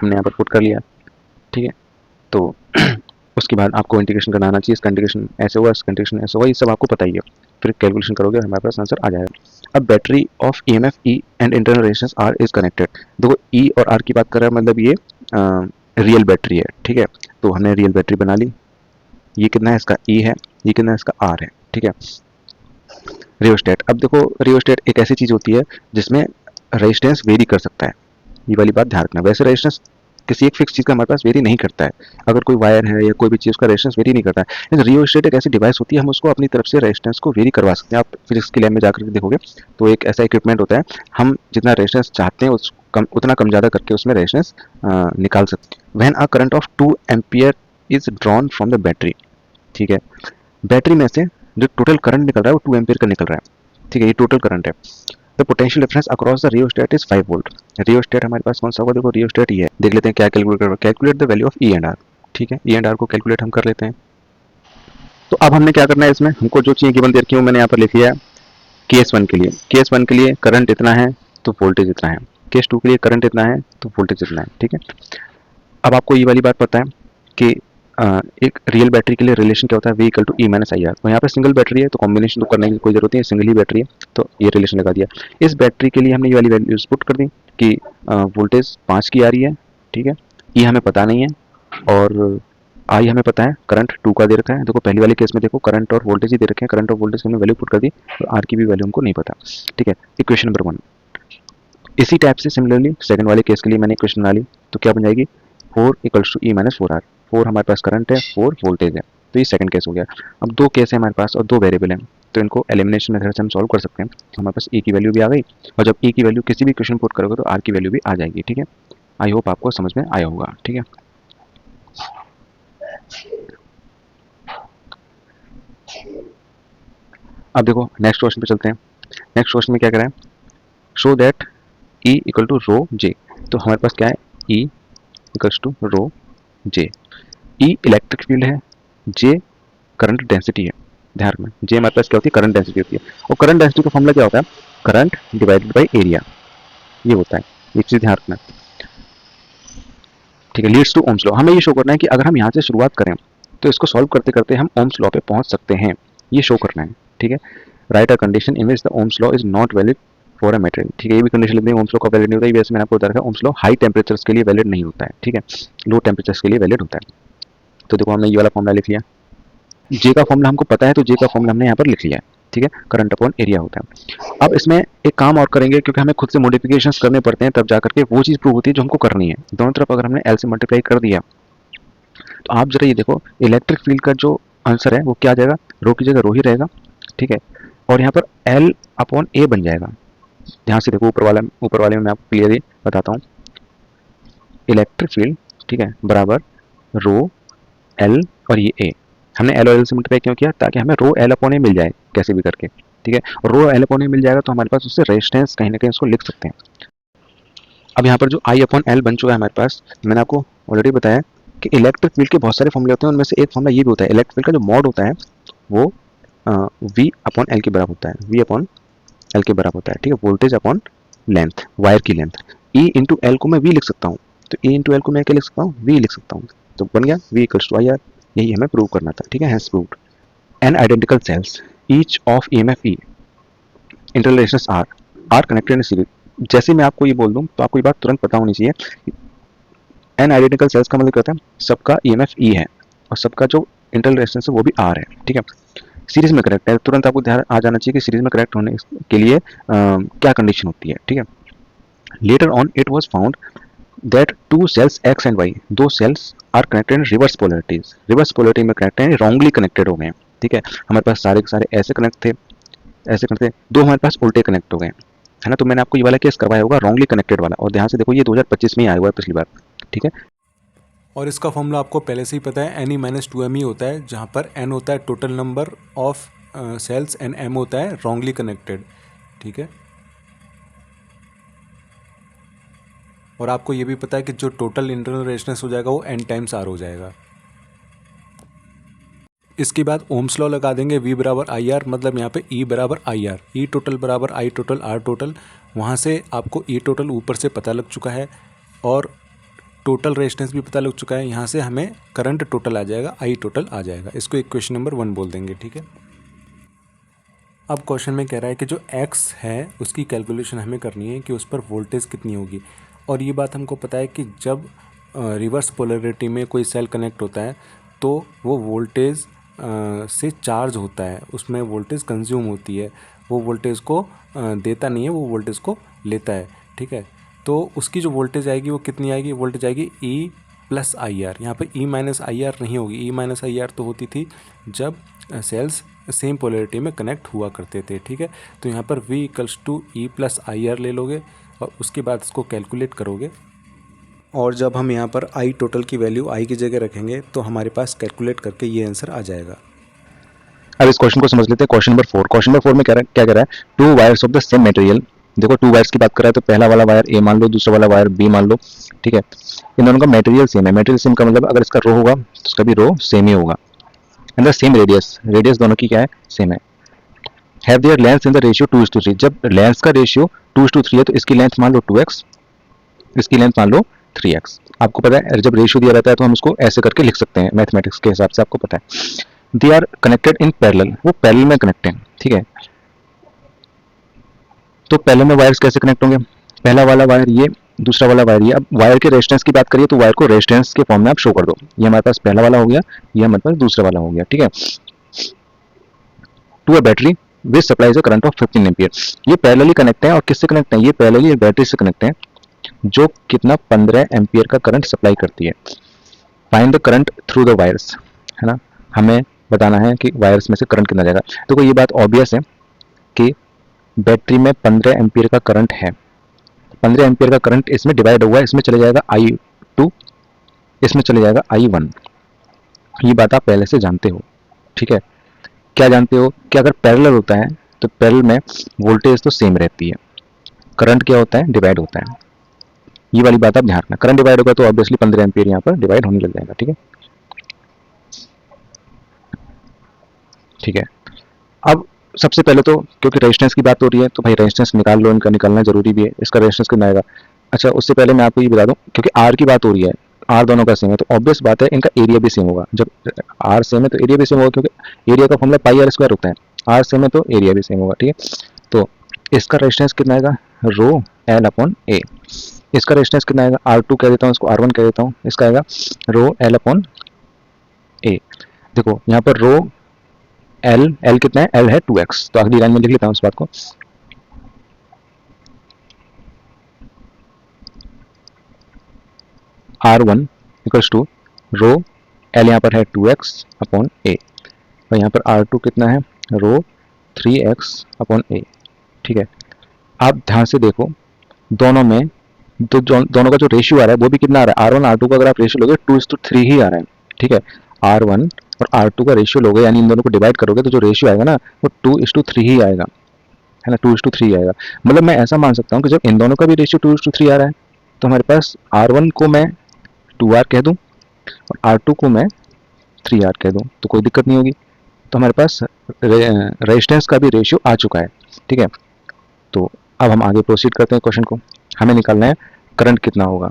हमने यहाँ पर पुट कर लिया, ठीक है। तो उसके बाद आपको इंटीग्रेशन करना आना चाहिए, इसका इंटीग्रेशन ऐसे हुआ, इसका इंटीग्रेशन ऐसे हुआ, ये सब आपको पता ही है। फिर कैलकुलेशन करोगे हमारे पास आंसर आ जाएगा। अब battery of EMF E and internal resistance R is connected. देखो ई और आर की बात कर रहा है, मतलब ये रियल बैटरी है, ठीक है। तो हमने रियल बैटरी बना ली, ये कितना है इसका ई है, ये कितना है इसका आर है, ठीक है। रियोस्टेट, अब देखो रियोस्टेट एक ऐसी चीज़ होती है जिसमें रेजिस्टेंस वेरी कर सकता है, ये वाली बात ध्यान रखना। वैसे रेजिस्टेंस किसी एक फिक्स चीज़ का हमारे पास वेरी नहीं करता है, अगर कोई वायर है या कोई भी चीज़ का रेजिस्टेंस वेरी नहीं करता है। लेकिन रियोस्टेट एक ऐसी डिवाइस होती है, हम उसको अपनी तरफ से रेजिस्टेंस को वेरी करवा सकते हैं। आप फिजिक्स की लैब में जाकर के देखोगे तो एक ऐसा इक्विपमेंट होता है, हम जितना रेजिस्टेंस चाहते हैं उतना कम ज़्यादा करके उसमें रेजिस्टेंस निकाल सकते हैं। When a current of 2 ampere is drawn from the battery, ठीक है। बैटरी में से जो टोटल करंट निकल रहा है वो 2 एम्पियर का निकल रहा है, ठीक है, ये टोटल करंट है। The potential difference across the rheostat is 5 volt. Rheostat हमारे पास कौन सा होगा, देखो रियोस्टेट ये है, देख लेते हैं क्या कैलकुलेट कर, calculate the value of E and R, ठीक है। ई एंड आर को कैलकुलेट हम कर लेते हैं। तो अब हमने क्या करना है, इसमें हमको जो चाहिए गिवन दे रखी है मैंने यहाँ पर लिख लिया है। केस 1 के लिए, केस 1 के लिए करंट इतना है तो वोल्टेज इतना है, केस 2 के लिए करंट इतना है तो वोल्टेज इतना है, ठीक है। अब आपको ये वाली बात पता है कि एक रियल बैटरी के लिए रिलेशन क्या होता है, V equal to E minus I R. तो यहाँ पे सिंगल बैटरी है तो कॉम्बिनेशन तो करने की कोई जरूरत नहीं है, सिंगल ही बैटरी है तो ये रिलेशन लगा दिया। इस बैटरी के लिए हमने ये वाली वैल्यूज पुट कर दी कि वोल्टेज 5 की आ रही है, ठीक है। ई हमें पता नहीं है और आई हमें पता है, करंट 2 का दे रखा है। देखो पहली वाले केस में देखो करंट और वोल्टेज ही दे रखे हैं, करंट और वोल्टेज हमने वैल्यू पुट कर दी, तो आर की भी वैल्यू हमको नहीं पता, ठीक है। इक्वेशन नंबर 1 इसी टाइप से सिमिलरली सेकंड वाले केस के लिए मैंने इक्वेशन बना ली, तो क्या बन जाएगी, 4 equals to E minus 4 R. 4 हमारे पास करंट है, 4 वोल्टेज है, तो ये सेकंड केस हो गया। अब 2 केस है हमारे पास और 2 वेरिएबल हैं, तो इनको एलिमिनेशन मेथड से हम सॉल्व कर सकते हैं। हमारे पास ई की वैल्यू भी आ गई और जब ई की वैल्यू किसी भी इक्वेशन पुट करोगे तो आर की वैल्यू भी आ जाएगी, ठीक है। आई होप आपको समझ में आया होगा, ठीक है। अब देखो नेक्स्ट क्वेश्चन पे चलते हैं। नेक्स्ट क्वेश्चन में क्या करें, show that E equal to rho J. तो हमारे पास क्या है, E equals to rho J. E electric field है, जे करंट डेंसिटी है। ध्यान रखना जे हमारे पास क्या होती है, करंट डेंसिटी होती है। और करंट डेंसिटी का फॉर्मूला क्या होता है, करंट डिवाइडेड बाई एरिया, ये होता है, ये चीज ध्यान रखना, ठीक है। लीड्स टू ओम्स लॉ, हमें ये शो करना है कि अगर हम यहाँ से शुरुआत करें तो इसको सॉल्व करते करते हम ओम्स लॉ पे पहुंच सकते हैं, ये शो करना है, ठीक है। Right a condition in which the Ohm's law is not valid for a material, ठीक है। ये भी कंडीशन लिखनी है, ओम्स लॉ का वैलिड नहीं होता है, वैसे मैंने आपको बता रखा है ओम्स लॉ हाई टेम्परेचर्स के लिए वैलिड नहीं होता है, ठीक है, लो टेम्परेचर्स के लिए वैलिड होता है। तो देखो हमने ये वाला फॉर्मूला लिख लिया, जे का फॉर्मूला हमको पता है तो जे का फॉर्मूला हमने यहाँ पर लिख लिया है, ठीक है, करंट अपॉन एरिया होता है। अब इसमें एक काम और करेंगे क्योंकि हमें खुद से मॉडिफिकेशंस करने पड़ते हैं, तब जाकर के वो चीज़ प्रूव होती है जो हमको करनी है। दोनों तरफ अगर हमने एल से मल्टीप्लाई कर दिया तो आप जरा ये देखो, इलेक्ट्रिक फील्ड का जो आंसर है वो क्या आ जाएगा, रो की जगह रो ही रहेगा, ठीक है। और यहाँ पर एल अपॉन ए बन जाएगा। ध्यान से देखो, ऊपर वाले में मैं आपको क्लियरली बताता हूँ। इलेक्ट्रिक फील्ड, ठीक है, बराबर रो एल और ये ए। हमने एल और एल से मल्टीप्लाई क्यों किया, ताकि हमें रो एल अपॉन ए मिल जाए कैसे भी करके, ठीक है। और रो एल अपॉन ए मिल जाएगा तो हमारे पास उससे रेजिस्टेंस कहीं ना कहीं उसको लिख सकते हैं। अब यहाँ पर जो आई अपॉन एल बन चुका है हमारे पास, मैंने आपको ऑलरेडी बताया कि इलेक्ट्रिक फील्ड के बहुत सारे फॉर्मूले होते हैं, उनमें से एक फॉर्मूला ये भी होता है, इलेक्ट्रिक फील्ड का जो मॉड होता है वो वी अपॉन एल के बराबर होता है, वी अपॉन एल के बराबर होता है, ठीक है, वोल्टेज अपॉन लेंथ, वायर की लेंथ। ई इंटू एल को मैं वी लिख सकता हूँ, तो ई इंटू एल को मैं क्या लिख सकता हूँ, वी लिख सकता हूँ। तो बन गया V equals to I R. यही हमें प्रूव करना था, ठीक है, has proved. N identical cells each of E M F E interrelations are connected in series. जैसे मैं आपको ये बोल दूं तो आपको ये बात तुरंत पता होनी चाहिए। एन आइडेंटिकल सेल्स का मतलब क्या होता है, सबका ई एम एफ ई है और सबका जो इंटररिलेशन है वो भी आर है, ठीक है। सीरीज में करेक्ट है, तुरंत आपको ध्यान आ जाना चाहिए कि सीरीज में करेक्ट होने के लिए क्या कंडीशन होती है, ठीक है। Later on it was found that two cells X and Y, दो cells are connected in reverse polarities, reverse polarity में कनेक्ट है, रॉन्गली कनेक्टेड हो गए हैं, ठीक है। हमारे पास सारे के सारे ऐसे कनेक्ट थे, ऐसे करते दो हमारे पास उल्टे कनेक्ट हो गए, है ना। तो मैंने आपको ये वाला केस करवाया होगा रॉन्गली कनेक्टेड वाला, और ध्यान से देखो ये 2025 में ही आया हुआ है पिछली बार, ठीक है। और इसका फॉर्मूला आपको पहले से ही पता है, n E minus two m E होता है, जहाँ पर एन होता है total number of cells and m होता है रॉन्गली कनेक्टेड, ठीक है। और आपको ये भी पता है कि जो टोटल इंटरनल रेजिस्टेंस हो जाएगा वो एन टाइम्स आर हो जाएगा। इसके बाद ओम्स लॉ लगा देंगे, V बराबर आई आर, मतलब यहाँ पे E बराबर आई आर, ई टोटल बराबर आई टोटल आर टोटल। वहाँ से आपको ई टोटल ऊपर से पता लग चुका है और टोटल रेजिस्टेंस भी पता लग चुका है। यहाँ से हमें करंट टोटल आ जाएगा, आई टोटल आ जाएगा। इसको इक्वेशन नंबर 1 बोल देंगे, ठीक है। अब क्वेश्चन में कह रहा है कि जो x है उसकी कैलकुलेशन हमें करनी है कि उस पर वोल्टेज कितनी होगी। और ये बात हमको पता है कि जब रिवर्स पोलरिटी में कोई सेल कनेक्ट होता है तो वो वोल्टेज से चार्ज होता है, उसमें वोल्टेज कंज्यूम होती है, वो वोल्टेज को देता नहीं है, वो वोल्टेज को लेता है, ठीक है। तो उसकी जो वोल्टेज आएगी वो कितनी आएगी, वोल्टेज आएगी ई प्लस आई आर। यहाँ पर ई माइनस आई आर नहीं होगी, ई माइनस आई आर तो होती थी जब सेल्स सेम पोलरिटी में कनेक्ट हुआ करते थे, ठीक है। तो यहाँ पर V equals to E plus I R ले लोगे और उसके बाद इसको कैलकुलेट करोगे, और जब हम यहाँ पर आई टोटल की वैल्यू आई की जगह रखेंगे तो हमारे पास कैलकुलेट करके ये आंसर आ जाएगा। अब इस क्वेश्चन को समझ लेते हैं। क्वेश्चन नंबर 4, क्वेश्चन नंबर 4 में क्या कह रहा है, to wires of the same material. देखो टू वायर्स की बात कर रहा है तो पहला वाला वायर ए मान लो, दूसरा वाला वायर बी मान लो, ठीक है। इन दोनों का मटेरियल सेम है, मटेरियल सेम का मतलब अगर इसका रो होगा तो इसका भी रो सेम ही होगा। And the same radius, radius दोनों की क्या है, सेम है। Have their length in the ratio 2:3। जब लेंथ का रेशियो 2:3 है तो इसकी लेंथ मान लो 2x, इसकी लेंथ मान लो 3x। आपको पता है जब रेशियो दिया रहता है तो हम उसको ऐसे करके लिख सकते हैं मैथमेटिक्स के हिसाब से, आपको पता है। They are connected in parallel, वो पैरेलल में कनेक्ट हैं, ठीक है। तो पैरेलल में वायर्स कैसे कनेक्ट होंगे, पहला वाला वायर ये, दूसरा वाला वायर ये। अब वायर के रेजिस्टेंस की बात करिए तो वायर को रेजिस्टेंस के फॉर्म में आप शो कर दो। ये हमारे पास पहला वाला हो गया, ये हमारे पास दूसरा वाला हो गया, ठीक है। To a battery which supplies a current of 15 ampere. ये पैरेलली कनेक्ट है, और किससे कनेक्ट है, ये पैरेलली एक बैटरी से कनेक्ट है जो कितना 15 एम्पियर का करंट सप्लाई करती है। Find the current through the wires, है ना, हमें बताना है कि वायर्स में से करंट कितना जाएगा। तो ये बात ऑब्वियस है कि बैटरी में 15 एम्पियर का करंट है, 15 एम्पियर का करंट इसमें डिवाइड हुआ है, इसमें चले जाएगा I2, इसमें चले जाएगा I1। ये बात आप पहले से जानते हो, ठीक है। क्या जानते हो कि अगर पैरेलल होता है तो पैरेलल में वोल्टेज तो सेम रहती है, करंट क्या होता है, डिवाइड होता है। ये वाली बात आप ध्यान रखना, करंट डिवाइड होगा तो ऑब्वियसली 15 एम्पियर यहाँ पर डिवाइड होने लग जाएगा, ठीक है, ठीक है। अब सबसे पहले तो क्योंकि रेजिस्टेंस की बात हो रही है तो भाई रेजिस्टेंस निकाल लो, इनका निकालना जरूरी भी है। इसका रेजिस्टेंस कितना आएगा, अच्छा उससे पहले मैं आपको ये बता दूं, क्योंकि आर की बात हो रही है, आर दोनों का सेम है तो ऑब्वियस बात है इनका एरिया भी सेम होगा। जब आर सेम है तो एरिया भी सेम होगा, क्योंकि एरिया का फॉर्मूला पाई आर स्क्वायर होता है। आर सेम है तो एरिया भी सेम होगा, ठीक है। तो इसका रेजिस्टेंस कितना आएगा, रो एल अपॉन ए। इसका रेजिस्टेंस कितना आएगा, R2 कह देता हूँ, इसको R1 कह देता हूँ, इसका आएगा रो एल अपॉन ए। देखो यहाँ पर रो एल, एल कितना है, एल है 2x, तो अगली लाइन में लिख लेता हूँ इस बात को। R1 equals to rho L यहाँ पर है 2x अपॉन ए, और यहाँ पर R2 कितना है, रो 3x अपॉन ए। ठीक है, आप ध्यान से देखो दोनों में तो दोनों का जो रेशियो आ रहा है वो भी कितना आ रहा है, R1 R2 का अगर आप रेशियो लोगे 2:3 ही आ रहा है। ठीक है, R1 और R2 का रेशियो लोगे यानी इन दोनों को डिवाइड करोगे तो जो रेशियो आएगा ना वो 2:3 ही आएगा, है ना, 2:3 आएगा। मतलब मैं ऐसा मान सकता हूँ कि जब इन दोनों का भी रेशियो 2:3 आ रहा है तो हमारे पास R1 को मैं 2R कह दूँ और R2 को मैं 3R कह दूँ तो कोई दिक्कत नहीं होगी। तो हमारे पास रेजिस्टेंस का भी रेशियो आ चुका है। ठीक है, तो अब हम आगे प्रोसीड करते हैं क्वेश्चन को। हमें निकालना है करंट कितना होगा,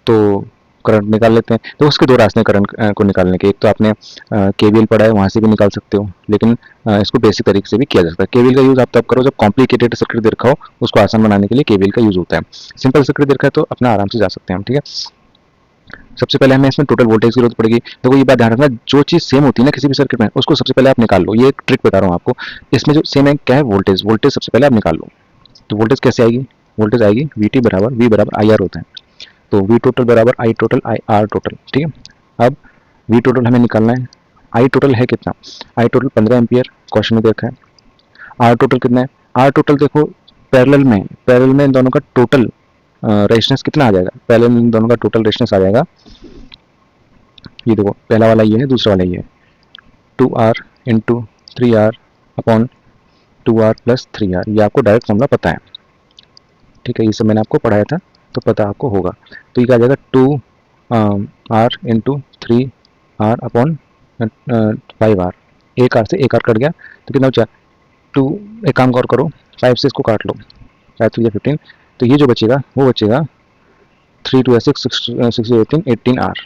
तो करंट निकाल लेते हैं। तो उसके दो रास्ते हैं करंट को निकालने के, एक तो आपने केवीएल पढ़ा है वहाँ से भी निकाल सकते हो, लेकिन इसको बेसिक तरीके से भी किया जा सकता है। केवीएल का यूज़ आप तब करो जब कॉम्प्लिकेटेड सर्किट दे रखा हो, उसको आसान बनाने के लिए केवीएल का यूज़ होता है। सिंपल सर्किट दे रखा है तो अपना आराम से जा सकते हैं हम। ठीक है, सबसे पहले हमें इसमें टोटल वोल्टेज की जरूरत पड़ेगी। देखो ये बात ध्यान रखना, जो चीज़ सेम होती है ना किसी भी सर्किट में उसको सबसे पहले आप निकाल लो। ये एक ट्रिक बता रहा हूँ आपको। इसमें जो सेम है क्या है, वोल्टेज। वोल्टेज सबसे पहले आप निकाल लो। तो वोल्टेज कैसे आएगी, वोल्टेज आएगी VT बराबर V बराबर IR होता है। तो V टोटल बराबर I टोटल IR टोटल। ठीक है, अब V टोटल हमें निकालना है। I टोटल है कितना, I टोटल 15 एम्पियर क्वेश्चन में देखा है। R टोटल कितना है, R टोटल देखो पैरेलल में इन दोनों का टोटल रेजिस्टेंस कितना आ जाएगा, पैरेलल में इन दोनों का टोटल रेजिस्टेंस आ जाएगा, ये देखो पहला वाला ये है, दूसरा वाला ये है, 2R into 3R upon 2R plus 3R। ये आपको डायरेक्ट फॉर्मूला पता है। ठीक है, ये सब मैंने आपको पढ़ाया था तो पता आपको होगा। तो ये क्या आ जाएगा, 2R into 3R upon 5R। एक R से एक R कट गया तो कितना बचा 2। एक काम और करो, 5 से इसको काट लो, 5 3 15। तो ये जो बचेगा वो बचेगा 3 2 6 6 18R।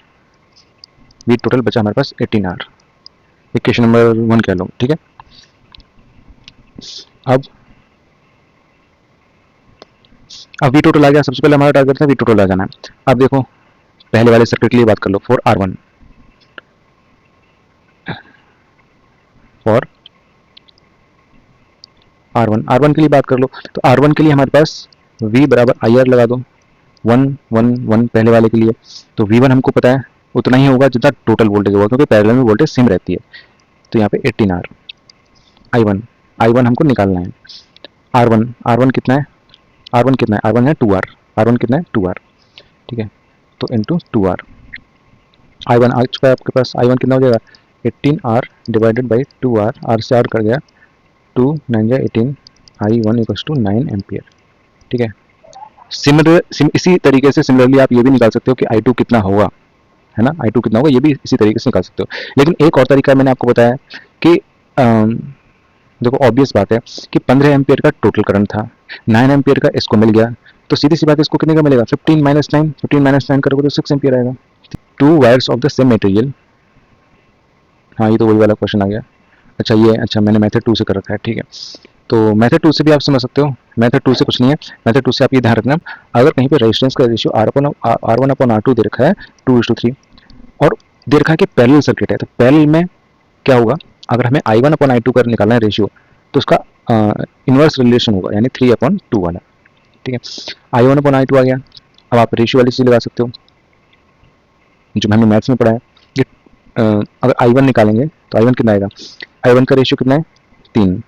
वी टोटल बचा हमारे पास 18R। इक्वेशन नंबर 1 कह लो। ठीक है, अब वी टोटल आ गया। सबसे पहले हमारा टारगेट था वी टोटल आ जाना है। अब देखो पहले वाले सर्किट के लिए बात कर लो, फॉर R1 R1 के लिए बात कर लो। तो R1 के लिए हमारे पास V बराबर IR लगा दो, 1 1 1 पहले वाले के लिए। तो V1 हमको पता है उतना ही होगा जितना टोटल वोल्टेज होगा, क्योंकि पैरेलल में वोल्टेज सेम रहती है। तो यहाँ पे 18R। I1 हमको निकालना है। R1 कितना है, R1 है 2R। R1 कितना है 2R। ठीक है, तो इंटू 2R। I1 आ चुका है आपके पास। I1 कितना हो जाएगा, 18R divided by 2R। R से R कर गया, 2 9 जा 18, I1 इक्वल्स टू 9 एम्पियर। ठीक है, इसी तरीके से सिमिलरली आप ये भी निकाल सकते हो कि I2 कितना होगा, है ना, I2 कितना होगा, ये भी इसी तरीके से निकाल सकते हो। लेकिन एक और तरीका मैंने आपको बताया कि देखो ऑब्वियस बात है कि 15 एम्पियर का टोटल करंट था, 9 एम्पियर का इसको मिल गया, तो सीधी सी बात है इसको कितने का मिलेगा, 15 - 9 करोगे तो 6 एम्पियर आएगा। 2 wires of the same material. हाँ, ये तो वही वाला क्वेश्चन आ गया। अच्छा मैंने मेथड 2 से कर रखा है। ठीक है, तो मेथड 2 से भी आप समझ सकते हो। मेथड 2 से कुछ नहीं है, मेथड 2 से आप ये ध्यान रखना, अगर कहीं पे रेजिस्टेंस का रेशियो R1 अपॉन R2 दे रखा है 2:3 और दे रखा है कि पैरेलल सर्किट है, तो पैरेलल में क्या होगा, अगर हमें I1 अपॉन I2 का निकालना है रेशियो तो उसका इनवर्स रिलेशन होगा, यानी 3/2 वाला। ठीक है, I1 अपॉन I2 आ गया। अब आप रेशियो वाली चीज़ लगा सकते हो जो हमने मैथ्स में पढ़ा है। ये अगर I1 निकालेंगे तो I1 कितना आएगा, I1 का रेशियो कितना है 3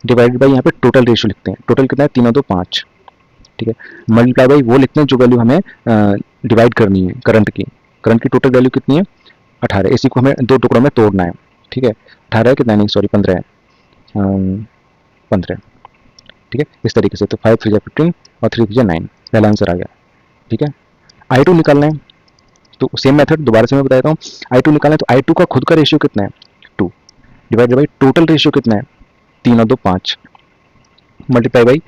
डिवाइडेड बाई यहाँ पे टोटल रेशियो लिखते हैं, टोटल कितना है 3 और 2 5। ठीक है, मल्टीप्लाई बाई वो लिखते हैं जो वैल्यू हमें डिवाइड करनी है करंट की टोटल वैल्यू कितनी है 18। इसी को हमें दो टुकड़ों में तोड़ना है। ठीक है, 18 है कितना, नहीं सॉरी 15 है, 15। ठीक है, इस तरीके से। तो 5 3 15 और 3 3 9, पहला आंसर आ गया। ठीक है, I2 निकालना है तो सेम मेथड दोबारा से मैं बता देता हूँ। I2 निकालना है तो I2 का खुद का रेशियो कितना है 2 डिवाइडेड बाई टोटल रेशियो कितना है 3 और 2 5 मल्टीप्लाई बाई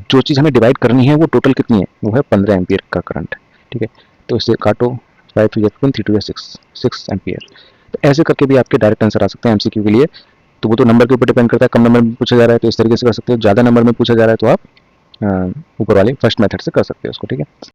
जो चीज़ हमें डिवाइड करनी है वो टोटल कितनी है, वो है 15 एम्पियर का करंट। ठीक है, तो इसे काटो, 5 3 15 3 2 6 एम्पियर। तो ऐसे करके भी आपके डायरेक्ट आंसर आ सकते हैं MCQ के लिए। तो वो तो नंबर के ऊपर डिपेंड करता है, कम नंबर में पूछा जा रहा है तो इस तरीके से कर सकते हो, ज़्यादा नंबर में पूछा जा रहा है तो आप ऊपर वाले फर्स्ट मेथड से कर सकते हो उसको। ठीक है।